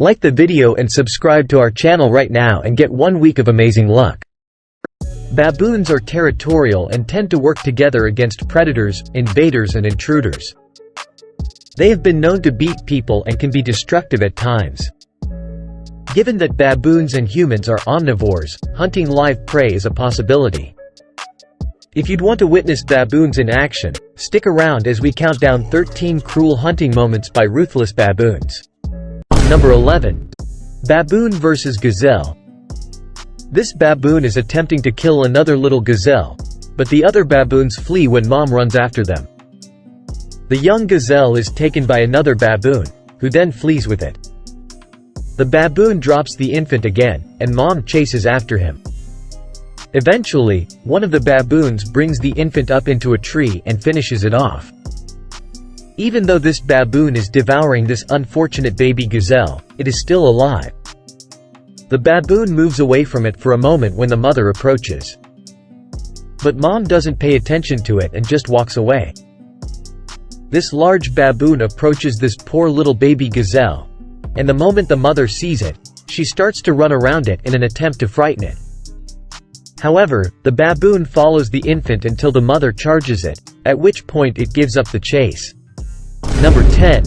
Like the video and subscribe to our channel right now and get 1 week of amazing luck. Baboons are territorial and tend to work together against predators, invaders and intruders. They have been known to beat people and can be destructive at times. Given that baboons and humans are omnivores, hunting live prey is a possibility. If you'd want to witness baboons in action, stick around as we count down 13 cruel hunting moments by Ruthless Baboons. Number 11. Baboon vs. Gazelle. This baboon is attempting to kill another little gazelle, but the other baboons flee when mom runs after them. The young gazelle is taken by another baboon, who then flees with it. The baboon drops the infant again, and mom chases after him. Eventually, one of the baboons brings the infant up into a tree and finishes it off. Even though this baboon is devouring this unfortunate baby gazelle, it is still alive. The baboon moves away from it for a moment when the mother approaches. But mom doesn't pay attention to it and just walks away. This large baboon approaches this poor little baby gazelle, and the moment the mother sees it, she starts to run around it in an attempt to frighten it. However, the baboon follows the infant until the mother charges it, at which point it gives up the chase. Number 10.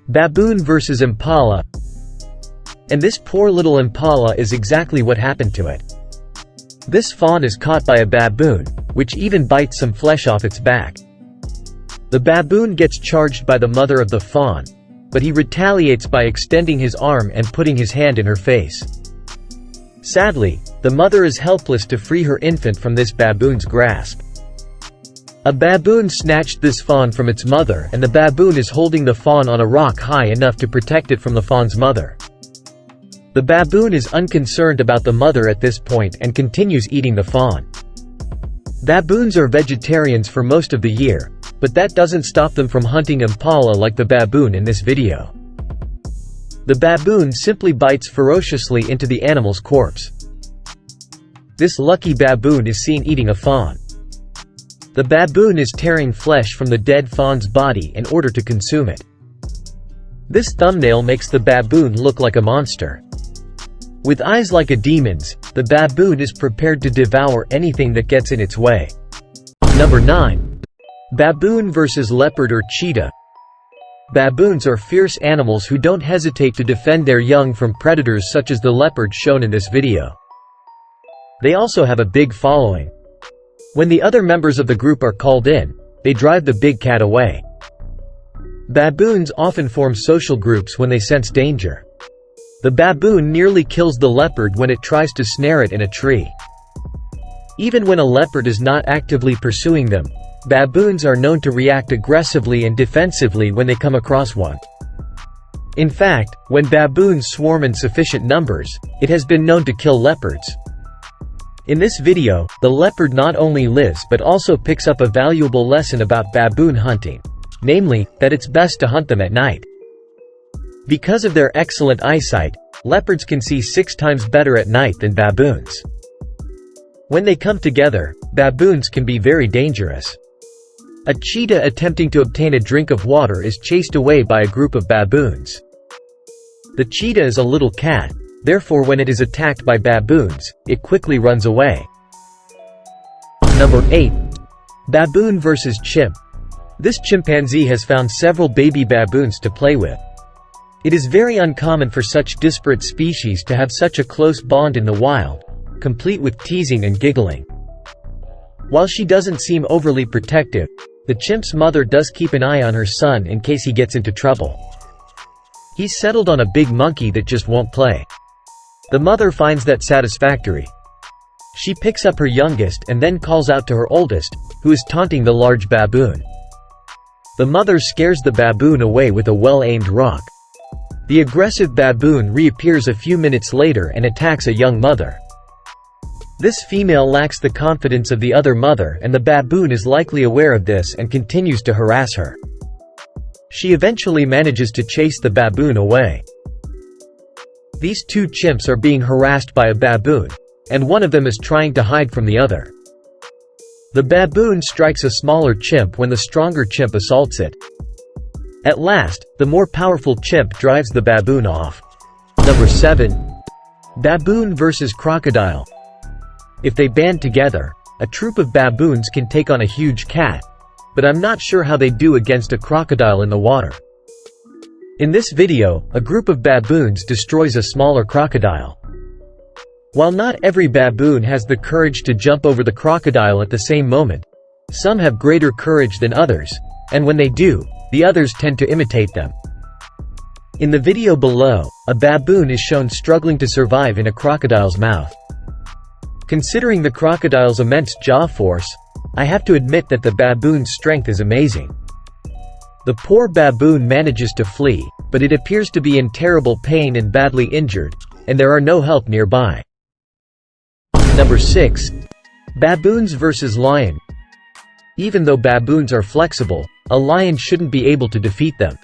Baboon vs. Impala. And this poor little impala is exactly what happened to it. This fawn is caught by a baboon, which even bites some flesh off its back. The baboon gets charged by the mother of the fawn, but he retaliates by extending his arm and putting his hand in her face. Sadly, the mother is helpless to free her infant from this baboon's grasp. A baboon snatched this fawn from its mother, and the baboon is holding the fawn on a rock high enough to protect it from the fawn's mother. The baboon is unconcerned about the mother at this point and continues eating the fawn. Baboons are vegetarians for most of the year, but that doesn't stop them from hunting impala like the baboon in this video. The baboon simply bites ferociously into the animal's corpse. This lucky baboon is seen eating a fawn. The baboon is tearing flesh from the dead fawn's body in order to consume it. This thumbnail makes the baboon look like a monster. With eyes like a demon's, the baboon is prepared to devour anything that gets in its way. Number 9. Baboon vs. leopard or cheetah. Baboons are fierce animals who don't hesitate to defend their young from predators such as the leopard shown in this video. They also have a big following. When the other members of the group are called in, they drive the big cat away. Baboons often form social groups when they sense danger. The baboon nearly kills the leopard when it tries to snare it in a tree. Even when a leopard is not actively pursuing them, baboons are known to react aggressively and defensively when they come across one. In fact, when baboons swarm in sufficient numbers, it has been known to kill leopards. In this video, the leopard not only lives but also picks up a valuable lesson about baboon hunting, namely, that it's best to hunt them at night. Because of their excellent eyesight, leopards can see 6 times better at night than baboons. When they come together, baboons can be very dangerous. A cheetah attempting to obtain a drink of water is chased away by a group of baboons. The cheetah is a little cat, therefore when it is attacked by baboons, it quickly runs away. Number 8. Baboon vs. chimp. This chimpanzee has found several baby baboons to play with. It is very uncommon for such disparate species to have such a close bond in the wild, complete with teasing and giggling. While she doesn't seem overly protective, the chimp's mother does keep an eye on her son in case he gets into trouble. He's settled on a big monkey that just won't play. The mother finds that satisfactory. She picks up her youngest and then calls out to her oldest, who is taunting the large baboon. The mother scares the baboon away with a well-aimed rock. The aggressive baboon reappears a few minutes later and attacks a young mother. This female lacks the confidence of the other mother, and the baboon is likely aware of this and continues to harass her. She eventually manages to chase the baboon away. These two chimps are being harassed by a baboon, and one of them is trying to hide from the other. The baboon strikes a smaller chimp when the stronger chimp assaults it. At last, the more powerful chimp drives the baboon off. Number 7. Baboon vs. crocodile. If they band together, a troop of baboons can take on a huge cat, but I'm not sure how they do against a crocodile in the water. In this video, a group of baboons destroys a smaller crocodile. While not every baboon has the courage to jump over the crocodile at the same moment, some have greater courage than others, and when they do, the others tend to imitate them. In the video below, a baboon is shown struggling to survive in a crocodile's mouth. Considering the crocodile's immense jaw force, I have to admit that the baboon's strength is amazing. The poor baboon manages to flee, but it appears to be in terrible pain and badly injured, and there are no help nearby. Number 6. Baboons vs. lion. Even though baboons are flexible, a lion shouldn't be able to defeat them.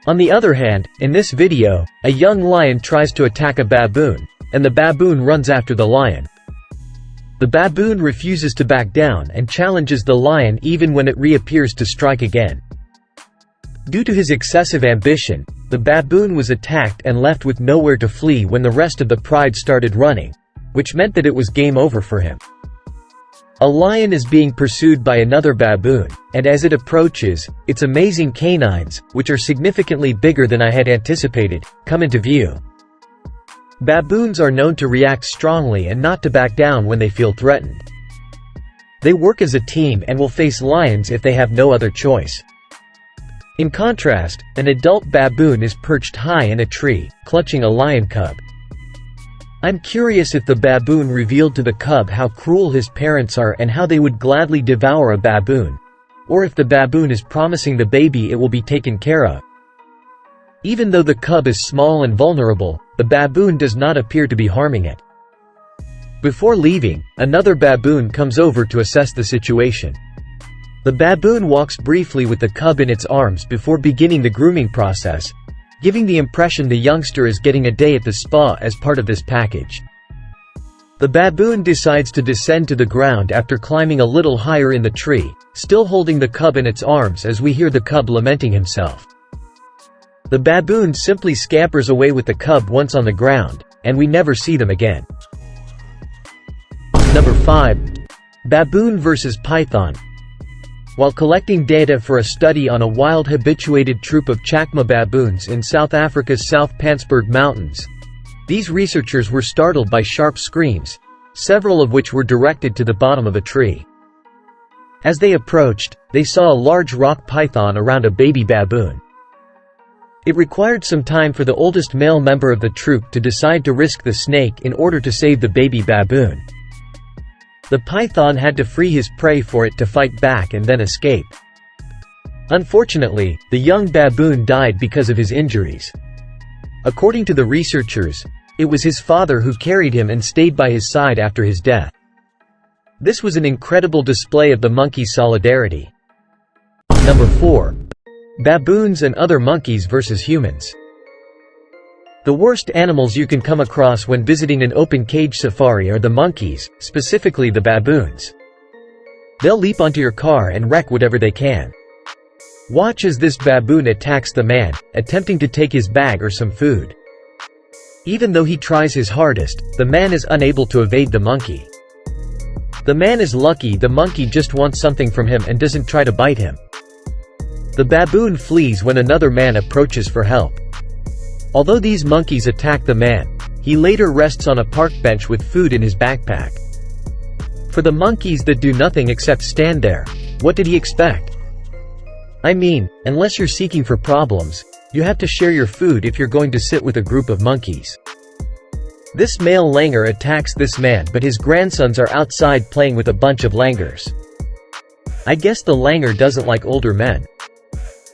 On the other hand, in this video, a young lion tries to attack a baboon, and the baboon runs after the lion. The baboon refuses to back down and challenges the lion even when it reappears to strike again. Due to his excessive ambition, the baboon was attacked and left with nowhere to flee when the rest of the pride started running, which meant that it was game over for him. A lion is being pursued by another baboon, and as it approaches, its amazing canines, which are significantly bigger than I had anticipated, come into view. Baboons are known to react strongly and not to back down when they feel threatened. They work as a team and will face lions if they have no other choice. In contrast, an adult baboon is perched high in a tree, clutching a lion cub. I'm curious if the baboon revealed to the cub how cruel his parents are and how they would gladly devour a baboon, or if the baboon is promising the baby it will be taken care of. Even though the cub is small and vulnerable, the baboon does not appear to be harming it. Before leaving, another baboon comes over to assess the situation. The baboon walks briefly with the cub in its arms before beginning the grooming process, giving the impression the youngster is getting a day at the spa as part of this package. The baboon decides to descend to the ground after climbing a little higher in the tree, still holding the cub in its arms as we hear the cub lamenting himself. The baboon simply scampers away with the cub once on the ground, and we never see them again. Number 5. Baboon vs. python. While collecting data for a study on a wild habituated troop of chacma baboons in South Africa's South Pansberg Mountains, these researchers were startled by sharp screams, several of which were directed to the bottom of a tree. As they approached, they saw a large rock python around a baby baboon. It required some time for the oldest male member of the troop to decide to risk the snake in order to save the baby baboon. The python had to free his prey for it to fight back and then escape. Unfortunately, the young baboon died because of his injuries. According to the researchers, it was his father who carried him and stayed by his side after his death. This was an incredible display of the monkey's solidarity. Number 4. Baboons and other monkeys versus humans. The worst animals you can come across when visiting an open cage safari are the monkeys, specifically the baboons. They'll leap onto your car and wreck whatever they can. Watch as this baboon attacks the man, attempting to take his bag or some food. Even though he tries his hardest, the man is unable to evade the monkey. The man is lucky the monkey just wants something from him and doesn't try to bite him. The baboon flees when another man approaches for help. Although these monkeys attack the man, he later rests on a park bench with food in his backpack. For the monkeys that do nothing except stand there, what did he expect? I mean, unless you're seeking for problems, you have to share your food if you're going to sit with a group of monkeys. This male langur attacks this man, but his grandsons are outside playing with a bunch of langurs. I guess the langur doesn't like older men.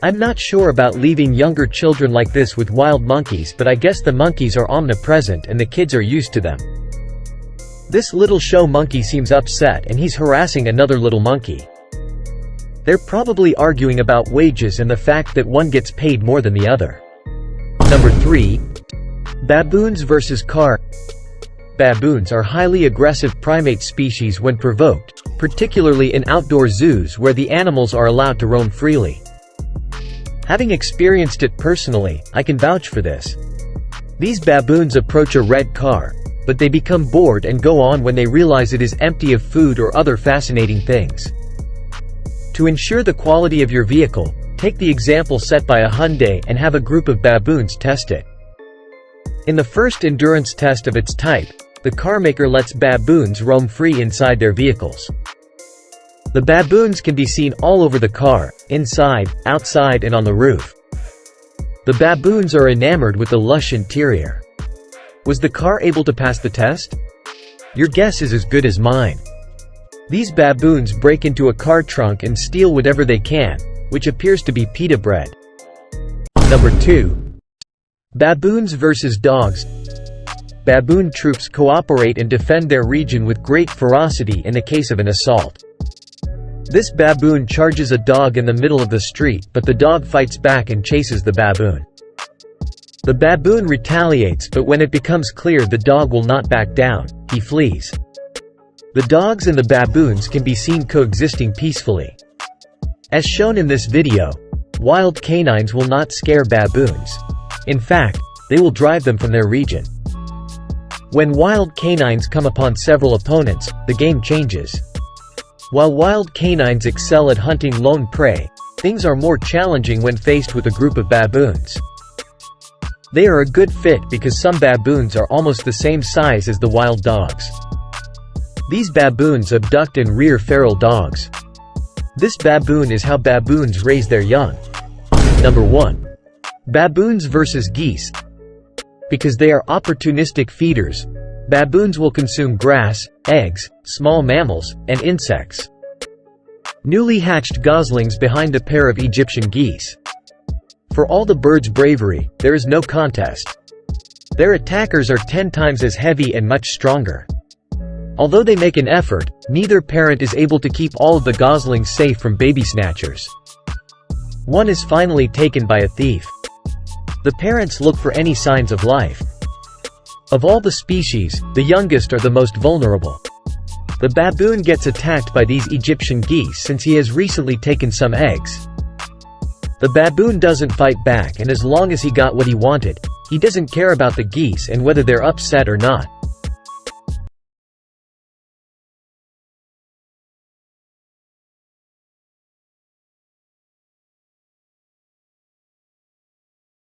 I'm not sure about leaving younger children like this with wild monkeys, but I guess the monkeys are omnipresent and the kids are used to them. This little show monkey seems upset and he's harassing another little monkey. They're probably arguing about wages and the fact that one gets paid more than the other. Number 3. Baboons vs. car. Baboons are highly aggressive primate species when provoked, particularly in outdoor zoos where the animals are allowed to roam freely. Having experienced it personally, I can vouch for this. These baboons approach a red car, but they become bored and go on when they realize it is empty of food or other fascinating things. To ensure the quality of your vehicle, take the example set by a Hyundai and have a group of baboons test it. In the first endurance test of its type, the carmaker lets baboons roam free inside their vehicles. The baboons can be seen all over the car, inside, outside and on the roof. The baboons are enamored with the lush interior. Was the car able to pass the test? Your guess is as good as mine. These baboons break into a car trunk and steal whatever they can, which appears to be pita bread. Number 2. Baboons versus dogs. Baboon troops cooperate and defend their region with great ferocity in the case of an assault. This baboon charges a dog in the middle of the street, but the dog fights back and chases the baboon. The baboon retaliates, but when it becomes clear the dog will not back down, he flees. The dogs and the baboons can be seen coexisting peacefully. As shown in this video, wild canines will not scare baboons. In fact, they will drive them from their region. When wild canines come upon several opponents, the game changes. While wild canines excel at hunting lone prey, things are more challenging when faced with a group of baboons. They are a good fit because some baboons are almost the same size as the wild dogs. These baboons abduct and rear feral dogs. This baboon is how baboons raise their young. Number 1. Baboons versus geese. Because they are opportunistic feeders, baboons will consume grass, eggs, small mammals, and insects. Newly hatched goslings behind a pair of Egyptian geese. For all the birds' bravery, there is no contest. Their attackers are 10 times as heavy and much stronger. Although they make an effort, neither parent is able to keep all of the goslings safe from baby snatchers. One is finally taken by a thief. The parents look for any signs of life. Of all the species, the youngest are the most vulnerable. The baboon gets attacked by these Egyptian geese since he has recently taken some eggs. The baboon doesn't fight back, and as long as he got what he wanted, he doesn't care about the geese and whether they're upset or not.